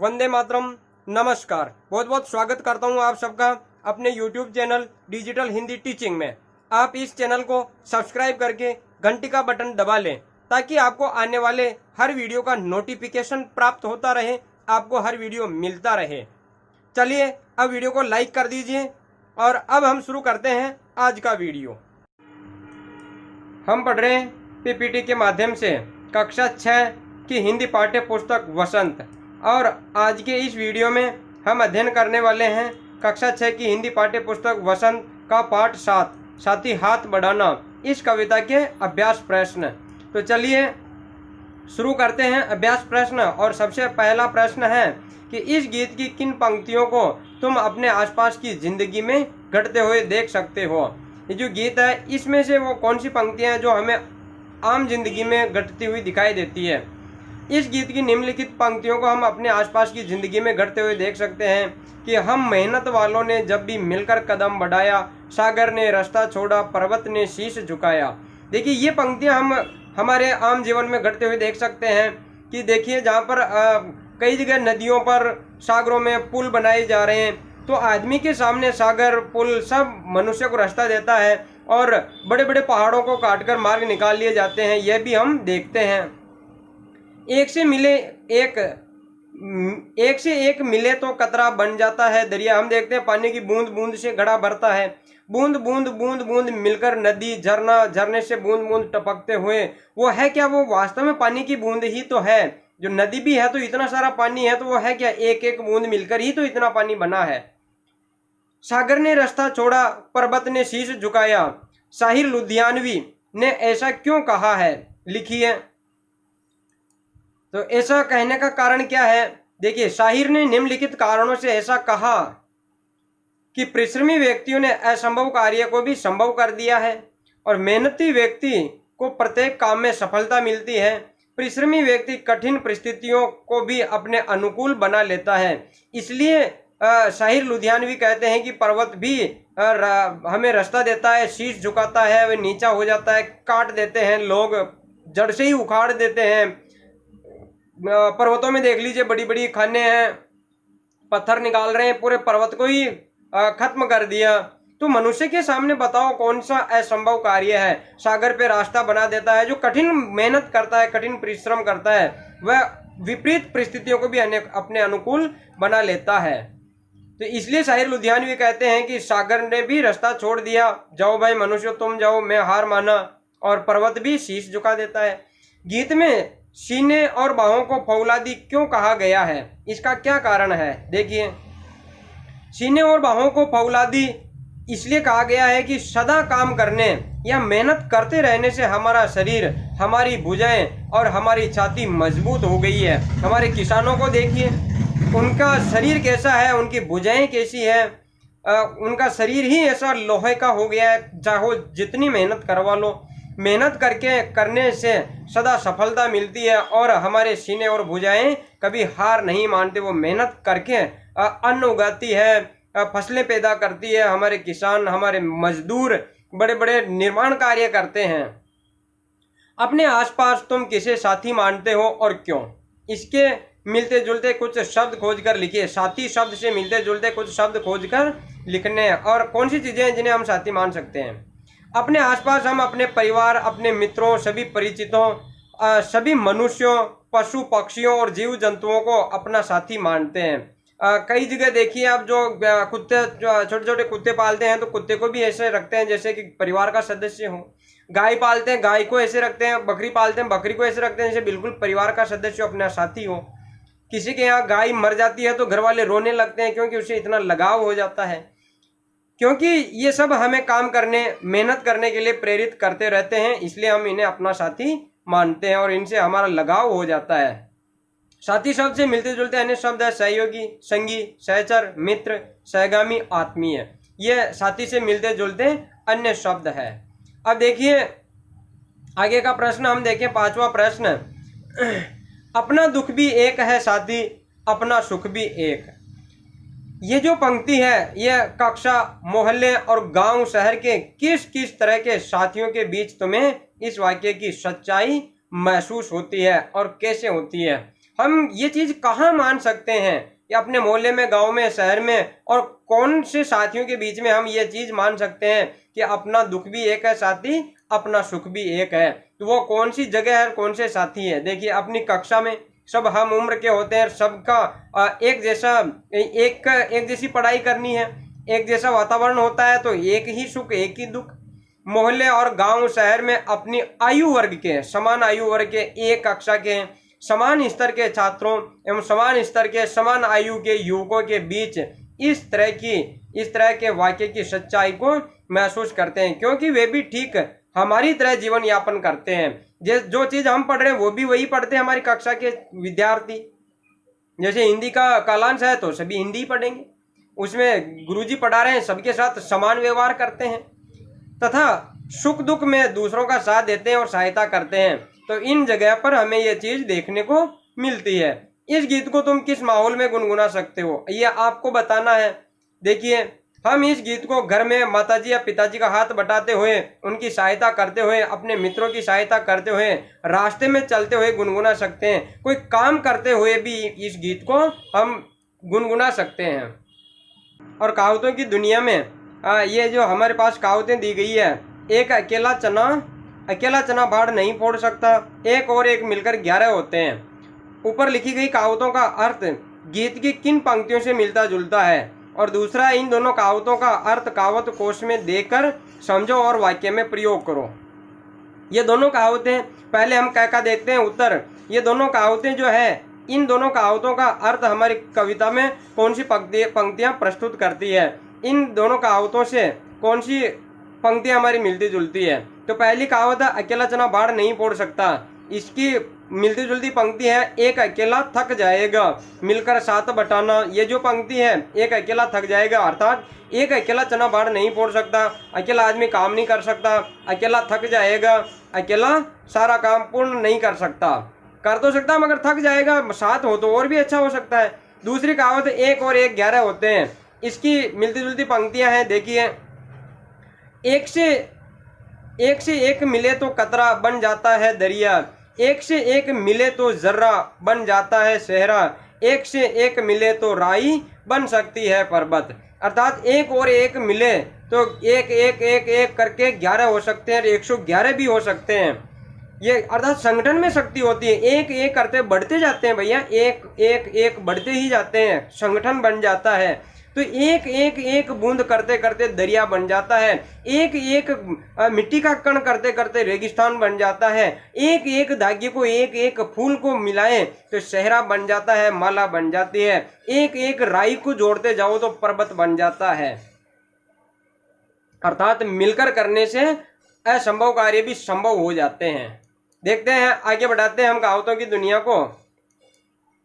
वंदे मातरम। नमस्कार, बहुत बहुत स्वागत करता हूं आप सबका अपने YouTube channel digital Hindi teaching में। आप इस चैनल को सब्सक्राइब करके घंटी का बटन दबा लें ताकि आपको आने वाले हर वीडियो का नोटिफिकेशन प्राप्त होता रहे, आपको हर वीडियो मिलता रहे। चलिए अब वीडियो को लाइक कर दीजिए और अब हम शुरू करते हैं आज का वीडियो। हम पढ़ रहे हैं पीपीटी के माध्यम से कक्षा 6 की हिंदी पाठ्य पुस्तक वसंत, और आज के इस वीडियो में हम अध्ययन करने वाले हैं कक्षा 6 की हिंदी पाठ्य पुस्तक वसंत का पाठ 7 साथी हाथ बढ़ाना, इस कविता के अभ्यास प्रश्न। तो चलिए शुरू करते हैं अभ्यास प्रश्न। और सबसे पहला प्रश्न है कि इस गीत की किन पंक्तियों को तुम अपने आसपास की जिंदगी में घटते हुए देख सकते हो। ये जो गीत है इसमें से वो कौन सी पंक्तियां हैं जो हमें आम जिंदगी में घटती हुई दिखाई देती है। इस गीत की निम्नलिखित पंक्तियों को हम अपने आसपास की जिंदगी में घटते हुए देख सकते हैं कि हम मेहनत वालों ने जब भी मिलकर कदम बढ़ाया, सागर ने रास्ता छोड़ा, पर्वत ने शीश झुकाया। देखिए ये पंक्तियां हम हमारे आम जीवन में घटते हुए देख सकते हैं कि देखिए जहाँ पर कई जगह नदियों पर, सागरों में पुल बनाए जा रहे हैं, तो आदमी के सामने सागर, पुल सब मनुष्य को रास्ता देता है और बड़े बड़े पहाड़ों को काटकर मार्ग निकाल लिए जाते हैं। यह भी हम देखते हैं। एक से एक मिले तो कतरा बन जाता है दरिया। हम देखते हैं पानी की बूंद बूंद से घड़ा भरता है, बूंद बूंद बूंद बूंद मिलकर नदी, झरना, झरने से बूंद बूंद टपकते हुए वो है क्या, वो वास्तव में पानी की बूंद ही तो है। जो नदी भी है तो इतना सारा पानी है, तो वो है क्या, एक एक बूंद मिलकर ही तो इतना पानी बना है। सागर ने रास्ता छोड़ा, पर्वत ने शीश झुकाया। साहिर लुधियानवी ने ऐसा क्यों कहा है, लिखिए। तो ऐसा कहने का कारण क्या है। देखिए शाहिर ने निम्नलिखित कारणों से ऐसा कहा कि परिश्रमी व्यक्तियों ने असंभव कार्य को भी संभव कर दिया है और मेहनती व्यक्ति को प्रत्येक काम में सफलता मिलती है। परिश्रमी व्यक्ति कठिन परिस्थितियों को भी अपने अनुकूल बना लेता है। इसलिए शाहिर लुधियानवी कहते हैं कि पर्वत भी हमें रास्ता देता है, शीश झुकाता है, वह नीचा हो जाता है, काट देते हैं लोग, जड़ से ही उखाड़ देते हैं। पर्वतों में देख लीजिए बड़ी बड़ी खाने हैं, पत्थर निकाल रहे हैं, पूरे पर्वत को ही खत्म कर दिया। तो मनुष्य के सामने बताओ कौन सा असंभव कार्य है। सागर पे रास्ता बना देता है। जो कठिन मेहनत करता है, कठिन परिश्रम करता है, वह विपरीत परिस्थितियों को भी अपने अनुकूल बना लेता है। तो इसलिए शाहिर लुधियानवी कहते हैं कि सागर ने भी रास्ता छोड़ दिया, जाओ भाई मनुष्य तुम जाओ, मैं हार माना, और पर्वत भी शीश झुका देता है। गीत में सीने और बाहों को फौलादी क्यों कहा गया है, इसका क्या कारण है। देखिए सीने और बाहों को फौलादी इसलिए कहा गया है कि सदा काम करने या मेहनत करते रहने से हमारा शरीर, हमारी भुजाएं और हमारी छाती मजबूत हो गई है। हमारे किसानों को देखिए, उनका शरीर कैसा है, उनकी भुजाएं कैसी है, उनका शरीर ही ऐसा लोहे का हो गया है। चाहे जितनी मेहनत करवा लो, मेहनत करने से सदा सफलता मिलती है और हमारे सीने और भुजाएं कभी हार नहीं मानते। वो मेहनत करके अन्न उगाती है, फसलें पैदा करती है। हमारे किसान, हमारे मजदूर बड़े बड़े निर्माण कार्य करते हैं। अपने आसपास तुम किसे साथी मानते हो और क्यों, इसके मिलते जुलते कुछ शब्द खोजकर लिखिए। साथी शब्द से मिलते जुलते कुछ शब्द खोजकर लिखने हैं। और कौन सी चीजें हैं जिन्हें हम साथी मान सकते हैं। अपने आसपास हम अपने परिवार, अपने मित्रों, सभी परिचितों, सभी मनुष्यों, पशु पक्षियों और जीव जंतुओं को अपना साथी मानते हैं। कई जगह देखिए आप, जो कुत्ते, छोटे छोटे कुत्ते पालते हैं तो कुत्ते को भी ऐसे रखते हैं जैसे कि परिवार का सदस्य हो। गाय पालते हैं, गाय को ऐसे रखते हैं। बकरी पालते हैं, बकरी को ऐसे रखते हैं जैसे बिल्कुल परिवार का सदस्य, अपना साथी हो। किसी के यहाँ गाय मर जाती है तो घर वाले रोने लगते हैं, क्योंकि उसे इतना लगाव हो जाता है। क्योंकि ये सब हमें काम करने, मेहनत करने के लिए प्रेरित करते रहते हैं, इसलिए हम इन्हें अपना साथी मानते हैं और इनसे हमारा लगाव हो जाता है। साथी शब्द से मिलते जुलते अन्य शब्द है सहयोगी, संगी, सहचर, मित्र, सहगामी, आत्मीय। ये साथी से मिलते जुलते अन्य शब्द है। अब देखिए आगे का प्रश्न हम देखें, 5वां प्रश्न। अपना दुख भी एक है साथी, अपना सुख भी एक। ये जो पंक्ति है यह कक्षा, मोहल्ले और गांव शहर के किस किस तरह के साथियों के बीच तुम्हें इस वाक्य की सच्चाई महसूस होती है और कैसे होती है। हम ये चीज कहाँ मान सकते हैं कि अपने मोहल्ले में, गांव में, शहर में, और कौन से साथियों के बीच में हम ये चीज मान सकते हैं कि अपना दुख भी एक है साथी, अपना सुख भी एक है? तो वो कौन सी जगह है, कौन से साथी है? देखिए, अपनी कक्षा में सब हम उम्र के होते हैं, सबका एक जैसी पढ़ाई करनी है, एक जैसा वातावरण होता है, तो एक ही सुख, एक ही दुख। मोहल्ले और गांव, शहर में अपनी आयु वर्ग के, समान आयु वर्ग के, एक कक्षा के, समान स्तर के छात्रों एवं समान स्तर के, समान आयु के युवकों के बीच इस तरह के वाक्य की सच्चाई को महसूस करते हैं, क्योंकि वे भी ठीक हमारी तरह जीवन यापन करते हैं। जो चीज हम पढ़ रहे हैं वो भी वही पढ़ते हैं हमारी कक्षा के विद्यार्थी। जैसे हिंदी का कालांश है तो सभी हिंदी पढ़ेंगे, उसमें गुरुजी पढ़ा रहे हैं, सबके साथ समान व्यवहार करते हैं तथा सुख दुख में दूसरों का साथ देते हैं और सहायता करते हैं। तो इन जगह पर हमें यह चीज देखने को मिलती है। इस गीत को तुम किस माहौल में गुनगुना सकते हो, ये आपको बताना है। देखिए, हम इस गीत को घर में माताजी या पिताजी का हाथ बटाते हुए, उनकी सहायता करते हुए, अपने मित्रों की सहायता करते हुए, रास्ते में चलते हुए गुनगुना सकते हैं। कोई काम करते हुए भी इस गीत को हम गुनगुना सकते हैं। और कहावतों की दुनिया में ये जो हमारे पास कहावतें दी गई है, एक अकेला चना भाड़ नहीं फोड़ सकता, एक और एक मिलकर 11 होते हैं। ऊपर लिखी गई कहावतों का अर्थ गीत की किन पंक्तियों से मिलता जुलता है, और दूसरा, इन दोनों कहावतों का अर्थ कहावत कोश में देकर समझो और वाक्य में प्रयोग करो। ये दोनों कहावतें, पहले हम क्या देखते हैं उत्तर। ये दोनों कहावतें जो है, इन दोनों कहावतों का अर्थ हमारी कविता में कौन सी पंक्तियां प्रस्तुत करती है, इन दोनों कहावतों से कौन सी पंक्तियां हमारी मिलती जुलती है। तो पहली कहावत है, अकेला चना भाड़ नहीं फोड़ सकता। इसकी मिलती जुलती पंक्ति है, एक अकेला थक जाएगा मिलकर साथ बटाना। ये जो पंक्ति है, एक अकेला थक जाएगा, अर्थात एक अकेला चना भाड़ नहीं फोड़ सकता, अकेला आदमी काम नहीं कर सकता, अकेला थक जाएगा, अकेला सारा काम पूर्ण नहीं कर सकता, कर तो सकता मगर थक जाएगा, साथ हो तो और भी अच्छा हो सकता है। दूसरी कहावत, एक और एक 11 होते हैं। इसकी मिलती जुलती पंक्तियां हैं, देखिए, एक से एक मिले तो कतरा बन जाता है दरिया, एक से एक मिले तो जर्रा बन जाता है सहरा, एक से एक मिले तो राई बन सकती है पर्वत। अर्थात एक और एक मिले तो एक एक एक एक करके 11 हो सकते हैं, 111 भी हो सकते हैं। ये अर्थात संगठन में शक्ति होती है, एक एक करते बढ़ते जाते हैं भैया, एक एक एक बढ़ते ही जाते हैं, संगठन बन जाता है। तो एक एक एक बूंद करते करते दरिया बन जाता है, एक एक मिट्टी का कण करते करते रेगिस्तान बन जाता है, एक एक धागे को, एक एक फूल को मिलाएं तो सहरा बन जाता है, माला बन जाती है, एक एक राई को जोड़ते जाओ तो पर्वत बन जाता है। अर्थात मिलकर करने से असंभव कार्य भी संभव हो जाते हैं। देखते हैं, आगे बढ़ाते हैं हम कहावतों की दुनिया को।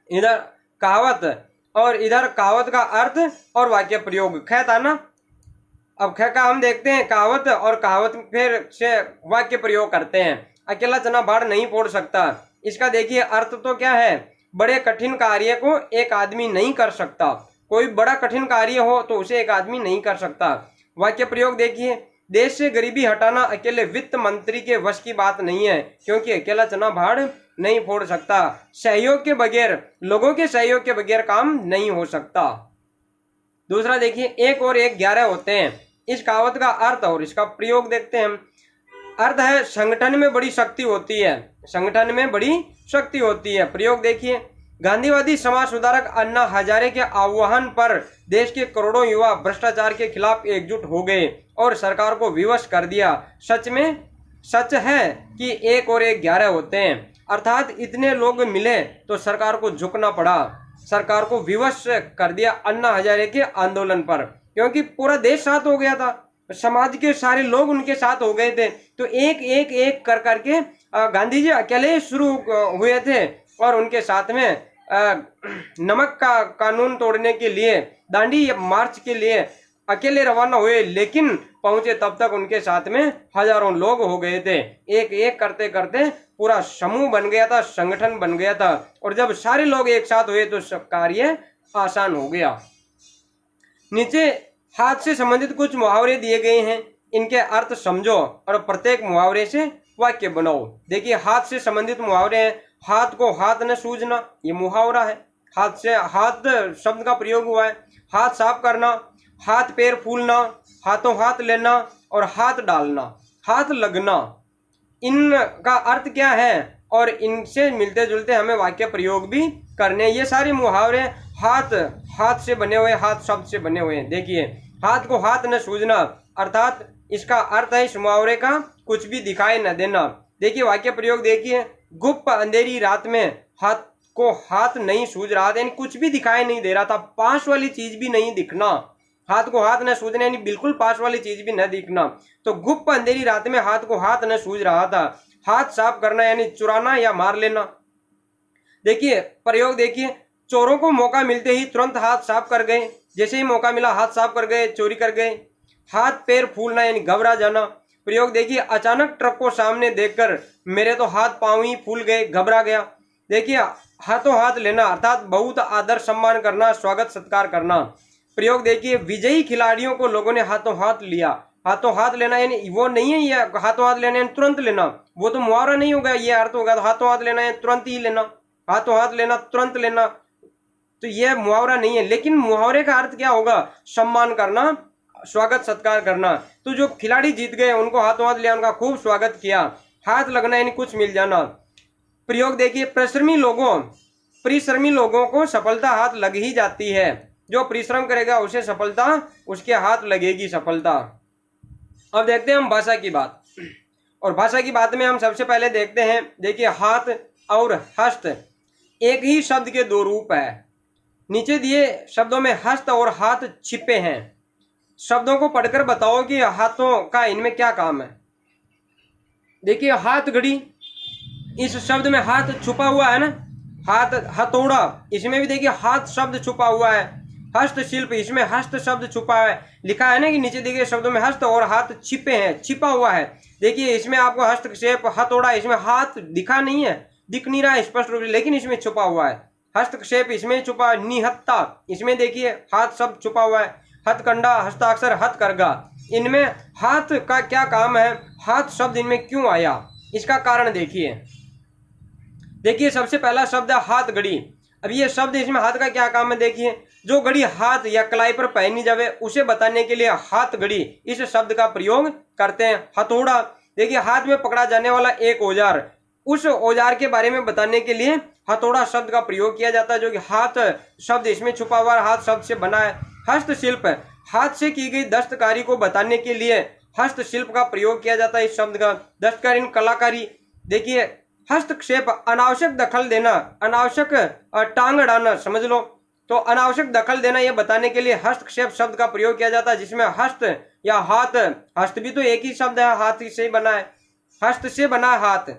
इधर कहावत और इधर कहावत का अर्थ और वाक्य प्रयोग। ख था ना, अब ख का हम देखते हैं कहावत, और कहावत फिर से वाक्य प्रयोग करते हैं। अकेला चना भाड़ नहीं फोड़ सकता, इसका देखिए अर्थ तो क्या है, बड़े कठिन कार्य को एक आदमी नहीं कर सकता। कोई बड़ा कठिन कार्य हो तो उसे एक आदमी नहीं कर सकता। वाक्य प्रयोग देखिए, देश से गरीबी हटाना अकेले वित्त मंत्री के वश की बात नहीं है, क्योंकि अकेला चना भाड़ नहीं फोड़ सकता। सहयोग के बगैर, लोगों के सहयोग के बगैर काम नहीं हो सकता। दूसरा देखिए, एक और एक 11 होते हैं। इस कहावत का अर्थ और इसका प्रयोग देखते हैं हम। अर्थ है, संगठन में बड़ी शक्ति होती है, संगठन में बड़ी शक्ति होती है। प्रयोग देखिए, गांधीवादी समाज सुधारक अन्ना हजारे के आह्वान पर देश के करोड़ों युवा भ्रष्टाचार के खिलाफ एकजुट हो गए और सरकार को विवश कर दिया। सच है कि एक और एक 11 होते हैं, अर्थात इतने लोग मिले तो सरकार को झुकना पड़ा, सरकार को विवश कर दिया अन्ना हजारे के आंदोलन पर, क्योंकि पूरा देश साथ हो गया था, समाज के सारे लोग उनके साथ हो गए थे। तो एक एक एक कर करके गांधी जी अकेले शुरू हुए थे और उनके साथ में नमक का कानून तोड़ने के लिए, दांडी मार्च के लिए अकेले रवाना हुए, लेकिन पहुंचे तब तक उनके साथ में हजारों लोग हो गए थे। एक एक करते करते पूरा समूह बन गया था, संगठन बन गया था, और जब सारे लोग एक साथ हुए तो सब कार्य आसान हो गया। नीचे हाथ से संबंधित कुछ मुहावरे दिए गए हैं, इनके अर्थ समझो और प्रत्येक मुहावरे से वाक्य बनाओ। देखिए, हाथ से संबंधित मुहावरे हैं। हाथ को हाथ न सूझना, ये मुहावरा है। हाथ से हाथ शब्द का प्रयोग हुआ है। हाथ साफ करना, हाथ पैर फूलना, हाथों हाथ लेना और हाथ डालना, हाथ लगना, इनका अर्थ क्या है और इनसे मिलते जुलते हमें वाक्य प्रयोग भी करने। ये सारे मुहावरे हाथ हाथ से बने हुए, हाथ शब्द से बने हुए हैं। देखिए, हाथ को हाथ न सूझना अर्थात इसका अर्थ है इस मुहावरे का कुछ भी दिखाई न देना। देखिए वाक्य प्रयोग देखिए, गुप्त अंधेरी रात में हाथ को हाथ नहीं सूझ रहा था, यानी कुछ भी दिखाई नहीं दे रहा था, पास वाली चीज भी नहीं दिखना। हाथ को हाथ न सूझना यानी बिल्कुल पास वाली चीज भी न दिखना। तो गुप्त अंधेरी रात में हाथ को हाथ न सूझ रहा था। हाथ साफ करना यानी चुराना या मार लेना। देखिए प्रयोग देखिए, चोरों को मौका मिलते ही तुरंत हाथ साफ कर गए, जैसे ही मौका मिला हाथ साफ कर गए, चोरी कर गए। हाथ पैर फूलना यानी घबरा जाना। प्रयोग देखिए, अचानक ट्रक को सामने देखकर मेरे तो हाथ पांव ही फूल गए, घबरा गया। देखिए हाथों हाथ लेना अर्थात बहुत आदर सम्मान करना, स्वागत सत्कार करना। प्रयोग देखिए, विजयी खिलाड़ियों को लोगों ने हाथों हाथ लिया। हाथों हाथ लेना यानी वो नहीं है ये हाथों हाथ लेना यानी तुरंत लेना, वो तो मुहावरा नहीं होगा, ये अर्थ होगा। तो हाथों हाथ लेना यानी तुरंत ही लेना, हाथों हाथ लेना तुरंत लेना, तो यह मुहावरा नहीं है। लेकिन मुहावरे का अर्थ क्या होगा? सम्मान करना, स्वागत सत्कार करना। तो जो खिलाड़ी जीत गए उनको हाथों हाथ लिया, उनका खूब स्वागत किया। हाथ लगना यानी कुछ मिल जाना। प्रयोग देखिए, परिश्रमी लोगों को सफलता हाथ लग ही जाती है। जो परिश्रम करेगा उसे सफलता, उसके हाथ लगेगी सफलता। अब देखते हैं हम भाषा की बात, और भाषा की बात में हम सबसे पहले देखते हैं, देखिए हाथ और हस्त एक ही शब्द के दो रूप है। नीचे दिए शब्दों में हस्त और हाथ छिपे हैं। शब्दों को पढ़कर बताओ कि हाथों का इनमें क्या काम है। देखिए हाथ घड़ी, इस शब्द में हाथ छुपा हुआ है ना, हाथ हथौड़ा, इसमें भी देखिए हाथ शब्द छुपा हुआ है। हस्तशिल्प, इसमें हस्त शब्द छुपा है, लिखा है ना कि नीचे देखिए शब्दों में हस्त और हाथ छिपे हैं, छिपा हुआ है। देखिए इसमें आपको हस्तक्षेप, हथौड़ा, इसमें हाथ दिखा नहीं है, दिख नहीं रहा है स्पष्ट रूप से, लेकिन इसमें छुपा हुआ है। हस्तक्षेप इसमें छुपा, निहत्ता इसमें देखिए हाथ शब्द छुपा हुआ है। हथकंडा, हस्ताक्षर, हथकरघा, इनमें हाथ का क्या काम है, हाथ शब्द इनमें क्यों आया, इसका कारण देखिए। देखिए सबसे पहला शब्द है हाथ घड़ी। अब ये शब्द, इसमें हाथ का क्या काम है देखिए। जो घड़ी हाथ या कलाई पर पहनी जावे उसे बताने के लिए हाथ घड़ी इस शब्द का प्रयोग करते हैं। हथौड़ा, देखिए हाथ में पकड़ा जाने वाला एक औजार, उस औजार के बारे में बताने के लिए हथौड़ा शब्द का प्रयोग किया जाता है, जो कि हाथ शब्द इसमें छुपा हुआ, हाथ शब्द से बना है। हस्तशिल्प, हाथ से की गई दस्तकारी को बताने के लिए हस्तशिल्प का प्रयोग किया जाता है इस शब्द का। दस्तकारी, कलाकारी। देखिए हस्तक्षेप, अनावश्यक दखल देना, अनावश्यक टांग अड़ाना समझ लो, तो अनावश्यक दखल देना यह बताने के लिए हस्तक्षेप शब्द का प्रयोग किया जाता है, जिसमें हस्त या हाथ, हस्त भी तो एक ही शब्द है, हाथ से बना है, हस्त से बना हाथ।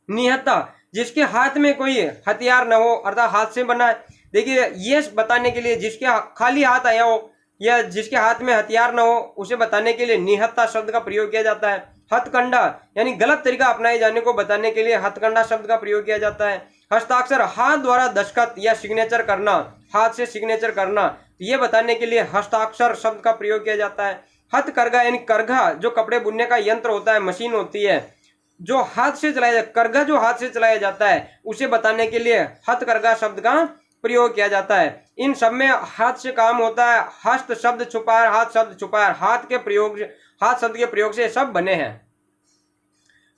निहत्ता, जिसके हाथ में कोई हथियार न हो अर्थात हाथ से बना है। देखिए ये बताने के लिए जिसके खाली हाथ आया हो या जिसके हाथ में हथियार न हो उसे बताने के लिए निहत्ता शब्द का प्रयोग किया जाता है। हथकंडा यानी गलत तरीका अपनाए जाने को बताने के लिए हथकंडा शब्द का प्रयोग किया जाता है। हस्ताक्षर, हाथ द्वारा दस्तखत या सिग्नेचर करना, हाथ से सिग्नेचर करना, ये बताने के लिए हस्ताक्षर शब्द का प्रयोग किया जाता है। हथकरघा यानी करघा, जो कपड़े बुनने का यंत्र होता है, मशीन होती है, जो हाथ से चलाया, करघा जो हाथ से चलाया जाता है, उसे बताने के लिए हथकरघा शब्द का प्रयोग किया जाता है। इन सब में हाथ से काम होता है। हस्त शब्द छुपा है, हाथ शब्द छुपा है, हाथ के प्रयोग, हाथ शब्द के प्रयोग से सब बने हैं।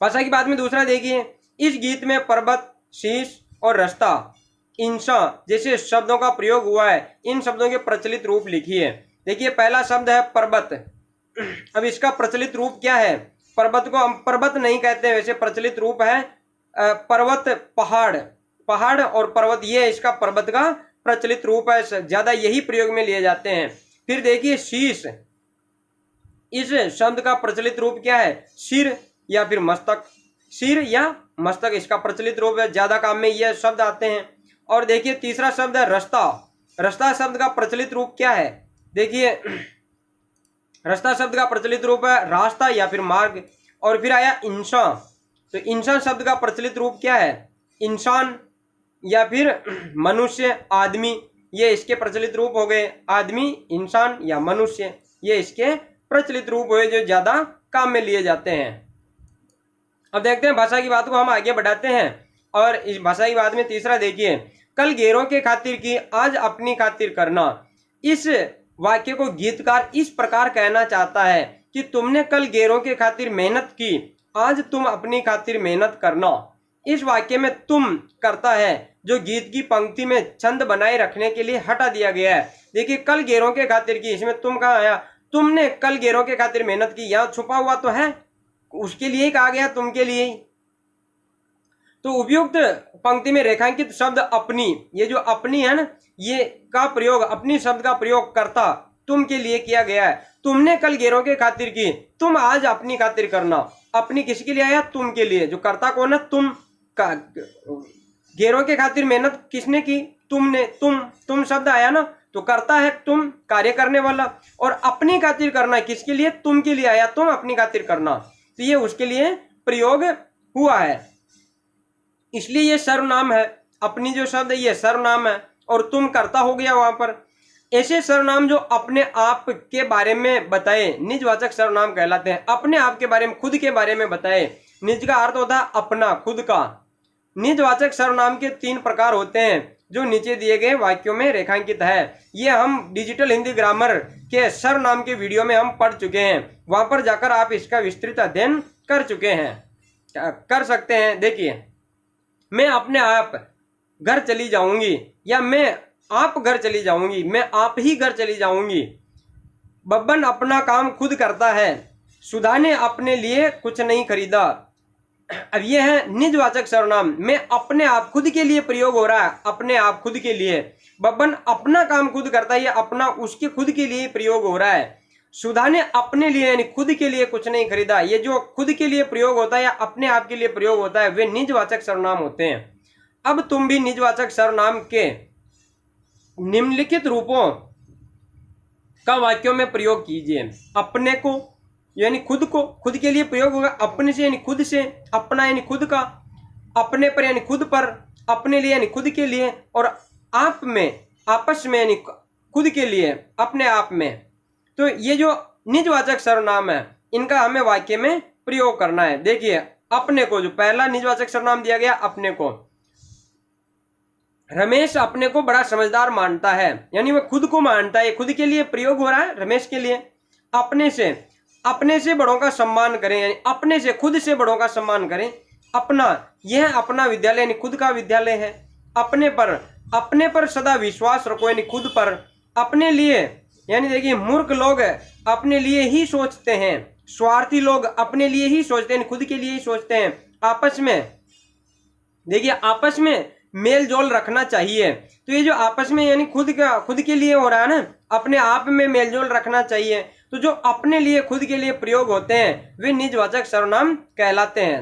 भाषा की बात में दूसरा देखिए, इस गीत में पर्वत, शीश और रास्ता, इंसा जैसे शब्दों का प्रयोग हुआ है। इन शब्दों के प्रचलित रूप लिखिए। देखिए पहला शब्द है पर्वत। अब इसका प्रचलित रूप क्या है? पर्वत को हम पर्वत नहीं कहते हैं, वैसे प्रचलित रूप है पर्वत, पहाड़, पहाड़ और पर्वत, ये इसका पर्वत का प्रचलित रूप है, ज्यादा यही प्रयोग में लिए जाते हैं। फिर देखिए शीश, इस शब्द का प्रचलित रूप क्या है? सिर या फिर मस्तक, सिर या मस्तक इसका प्रचलित रूप है, ज्यादा काम में यह शब्द आते हैं। और देखिए तीसरा शब्द है रास्ता। रास्ता शब्द का प्रचलित रूप क्या है? देखिए रास्ता शब्द का प्रचलित रूप है रास्ता या फिर मार्ग। और फिर आया इंसान, तो इंसान शब्द का प्रचलित रूप क्या है? इंसान या फिर मनुष्य, आदमी, ये इसके प्रचलित रूप हो गए। आदमी, इंसान या मनुष्य, ये इसके प्रचलित रूप हुए जो ज्यादा काम में लिए जाते हैं। अब देखते हैं भाषा की बात को हम आगे बढ़ाते हैं और इस भाषाईवाद में तीसरा देखिए, कल गैरों के खातिर की, आज अपनी खातिर करना। इस वाक्य को गीतकार इस प्रकार कहना चाहता है कि तुमने कल गैरों के खातिर मेहनत की, आज तुम अपनी खातिर मेहनत करना। इस वाक्य में तुम करता है जो गीत की पंक्ति में छंद बनाए रखने के लिए हटा दिया गया है। देखिए, कल गैरों के खातिर की, इसमें तुम कहाँ आया, तुमने कल गैरों के खातिर मेहनत की, यहाँ छुपा हुआ तो है, उसके लिए कहा गया, तुम के लिए ही। तो उपयुक्त पंक्ति में रेखांकित शब्द अपनी, ये जो अपनी है ना, ये का प्रयोग, अपनी शब्द का प्रयोग करता तुम के लिए किया गया है। तुमने कल गैरों के खातिर की, तुम आज अपनी खातिर करना। अपनी किसके लिए आया, तुम के लिए। जो करता कौन है, तुम। गैरों के खातिर मेहनत किसने की, तुमने। तुम शब्द आया ना, तो करता है तुम, कार्य करने वाला। और अपनी खातिर करना किसके लिए, तुम के लिए आया, तुम अपनी खातिर करना, तो ये उसके लिए प्रयोग हुआ है, इसलिए ये सर्वनाम है। अपनी जो शब्द है ये सर्वनाम है और तुम करता हो गया वहां पर। ऐसे सर्वनाम जो अपने आप के बारे में बताए निजवाचक सर्वनाम कहलाते हैं। अपने आप के बारे में, खुद के बारे में बताए। निज का अर्थ होता है अपना, खुद का। निजवाचक सर्वनाम के 3 प्रकार होते हैं जो नीचे दिए गए वाक्यों में रेखांकित है। ये हम डिजिटल हिंदी ग्रामर के सर्वनाम के वीडियो में हम पढ़ चुके हैं, वहां पर जाकर आप इसका विस्तृत अध्ययन कर चुके हैं, कर सकते हैं। देखिए, मैं अपने आप घर चली जाऊंगी, या मैं आप घर चली जाऊंगी, मैं आप ही घर चली जाऊंगी। बब्बन अपना काम खुद करता है, सुधा ने अपने लिए कुछ नहीं खरीदा। अब ये है निजवाचक सर्वनाम, मैं अपने आप, खुद के लिए प्रयोग हो रहा है, अपने आप, खुद के लिए। बब्बन अपना काम खुद करता है, ये अपना उसके खुद के लिए प्रयोग हो रहा है। सुधा ने अपने लिए यानी खुद के लिए कुछ नहीं खरीदा, ये जो खुद के लिए प्रयोग होता है या अपने आप के लिए प्रयोग होता है, वे निजवाचक सर्वनाम होते हैं। अब तुम भी निजवाचक सर्वनाम के निम्नलिखित रूपों का वाक्यों में प्रयोग कीजिए। अपने को यानी खुद को, खुद के लिए प्रयोग होगा। अपने से यानी खुद से, अपना यानी खुद का, अपने पर यानी खुद पर, अपने लिए यानी खुद के लिए, और आप में, आपस में यानी खुद के लिए, अपने आप में। तो ये जो निजवाचक सर्वनाम है इनका हमें वाक्य में प्रयोग करना है। देखिए, अपने को, जो पहला निजवाचक सर्वनाम दिया गया, अपने को। रमेश अपने को बड़ा समझदार मानता है, यानी वह खुद को मानता है, खुद के लिए प्रयोग हो रहा है, रमेश के लिए। अपने से बड़ों का सम्मान करें, यानी अपने से, खुद से बड़ों का सम्मान करें। अपना, यह अपना विद्यालय यानी खुद का विद्यालय है। अपने पर सदा विश्वास रखो, यानी खुद पर। अपने लिए यानी देखिए, मूर्ख लोग अपने लिए ही सोचते हैं, स्वार्थी लोग अपने लिए ही सोचते हैं, खुद के लिए ही सोचते हैं। आपस में देखिए, आपस में मेल जोल रखना चाहिए। तो ये जो आपस में यानी खुद के लिए हो रहा है ना, अपने आप में मेल जोल रखना चाहिए। तो जो अपने लिए, खुद के लिए प्रयोग होते हैं वे निजवाचक सर्वनाम कहलाते हैं।